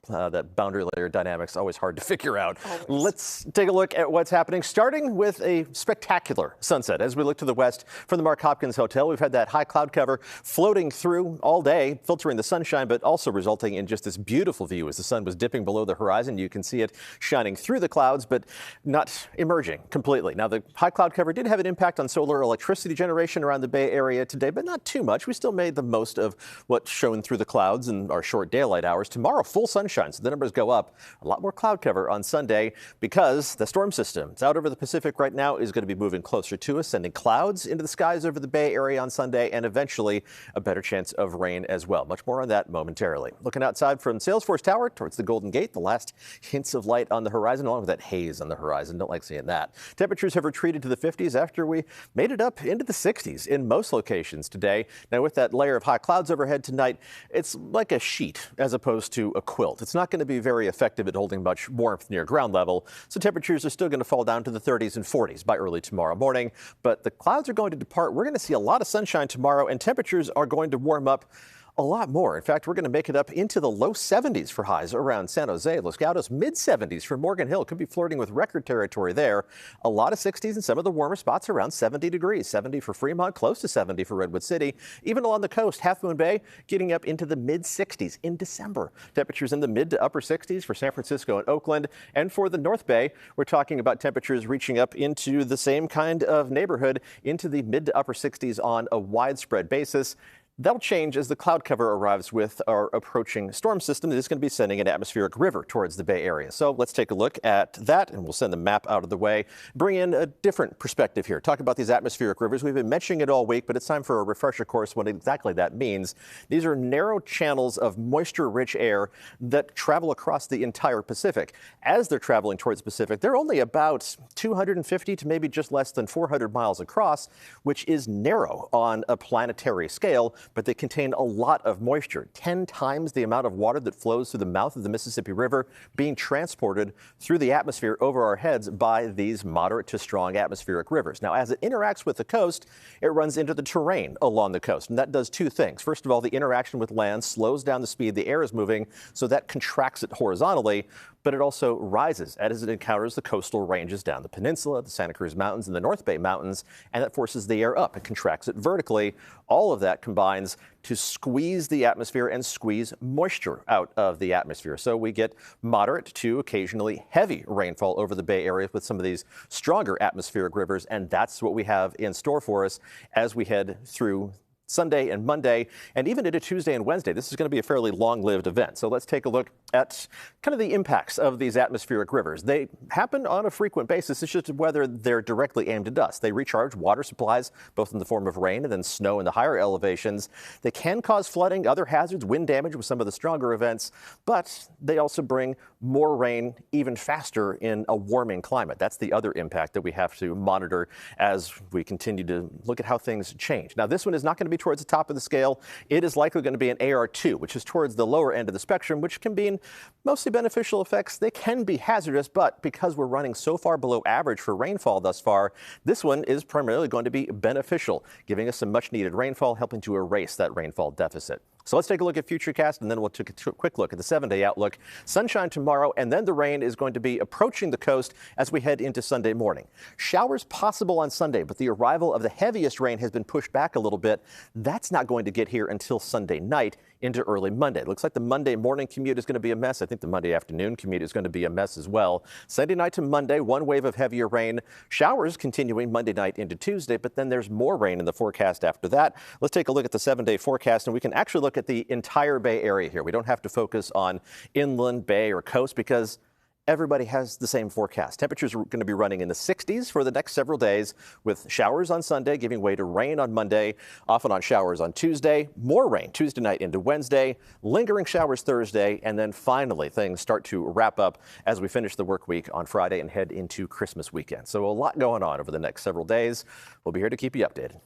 That boundary layer dynamic's always hard to figure out. Always. Let's take a look at what's happening, starting with a spectacular sunset. As we look to the west from the Mark Hopkins Hotel, we've had that high cloud cover floating through all day, filtering the sunshine, but also resulting in just this beautiful view as the sun was dipping below the horizon. You can see it shining through the clouds, but not emerging completely. Now, the high cloud cover did have an impact on solar electricity generation around the Bay Area today, but not too much. We still made the most of what's shown through the clouds in our short daylight hours. Tomorrow, full sunshine, so the numbers go up. A lot more cloud cover on Sunday because the storm system, it's out over the Pacific right now, is going to be moving closer to us, sending clouds into the skies over the Bay Area on Sunday, and eventually a better chance of rain as well. Much more on that momentarily. Looking outside from Salesforce Tower towards the Golden Gate, the last hints of light on the horizon, along with that haze on the horizon. Don't like seeing that. Temperatures have retreated to the 50s after we made it up into the 60s in most locations today. Now, with that layer of high clouds overhead tonight, it's like a sheet as opposed to a quilt. It's not going to be very effective at holding much warmth near ground level, so temperatures are still going to fall down to the 30s and 40s by early tomorrow morning. But the clouds are going to depart. We're going to see a lot of sunshine tomorrow, and temperatures are going to warm up a lot more. In fact, we're going to make it up into the low 70s for highs around San Jose, Los Gatos, mid 70s for Morgan Hill. Could be flirting with record territory there. A lot of 60s in some of the warmer spots around 70 degrees. 70 for Fremont, close to 70 for Redwood City. Even along the coast, Half Moon Bay getting up into the mid 60s in December. Temperatures in the mid to upper 60s for San Francisco and Oakland. And for the North Bay, we're talking about temperatures reaching up into the same kind of neighborhood, into the mid to upper 60s on a widespread basis. That'll change as the cloud cover arrives with our approaching storm system that is going to be sending an atmospheric river towards the Bay Area. So let's take a look at that, and we'll send the map out of the way. Bring in a different perspective here. Talk about these atmospheric rivers. We've been mentioning it all week, but it's time for a refresher course what exactly that means. These are narrow channels of moisture-rich air that travel across the entire Pacific. As they're traveling towards the Pacific, they're only about 250 to maybe just less than 400 miles across, which is narrow on a planetary scale, but they contain a lot of moisture, 10 times the amount of water that flows through the mouth of the Mississippi River being transported through the atmosphere over our heads by these moderate to strong atmospheric rivers. Now, as it interacts with the coast, it runs into the terrain along the coast, and that does two things. First of all, the interaction with land slows down the speed the air is moving, so that contracts it horizontally, but it also rises as it encounters the coastal ranges down the peninsula, the Santa Cruz Mountains, and the North Bay Mountains, and that forces the air up. It contracts it vertically. All of that combines to squeeze the atmosphere and squeeze moisture out of the atmosphere. So we get moderate to occasionally heavy rainfall over the Bay Area with some of these stronger atmospheric rivers, and that's what we have in store for us as we head through Sunday and Monday, and even into Tuesday and Wednesday. This is going to be a fairly long-lived event. So let's take a look at kind of the impacts of these atmospheric rivers. They happen on a frequent basis. It's just whether they're directly aimed at us. They recharge water supplies, both in the form of rain and then snow in the higher elevations. They can cause flooding, other hazards, wind damage with some of the stronger events, but they also bring more rain even faster in a warming climate. That's the other impact that we have to monitor as we continue to look at how things change. Now, this one is not going to be towards the top of the scale. It is likely going to be an AR2, which is towards the lower end of the spectrum, which can be mostly beneficial effects. They can be hazardous, but because we're running so far below average for rainfall thus far, this one is primarily going to be beneficial, giving us some much needed rainfall, helping to erase that rainfall deficit. So let's take a look at Futurecast, and then we'll take a quick look at the 7-day outlook. Sunshine tomorrow, and then the rain is going to be approaching the coast as we head into Sunday morning. Showers possible on Sunday, but the arrival of the heaviest rain has been pushed back a little bit. That's not going to get here until Sunday night into early Monday. It looks like the Monday morning commute is going to be a mess. I think the Monday afternoon commute is going to be a mess as well. Sunday night to Monday, one wave of heavier rain. Showers continuing Monday night into Tuesday, but then there's more rain in the forecast after that. Let's take a look at the 7-day forecast, and we can actually look at the entire Bay Area here. We don't have to focus on inland, bay, or coast because everybody has the same forecast. Temperatures are going to be running in the 60s for the next several days, with showers on Sunday giving way to rain on Monday, off and on showers on Tuesday, more rain Tuesday night into Wednesday, lingering showers Thursday, and then finally things start to wrap up as we finish the work week on Friday and head into Christmas weekend. So a lot going on over the next several days. We'll be here to keep you updated.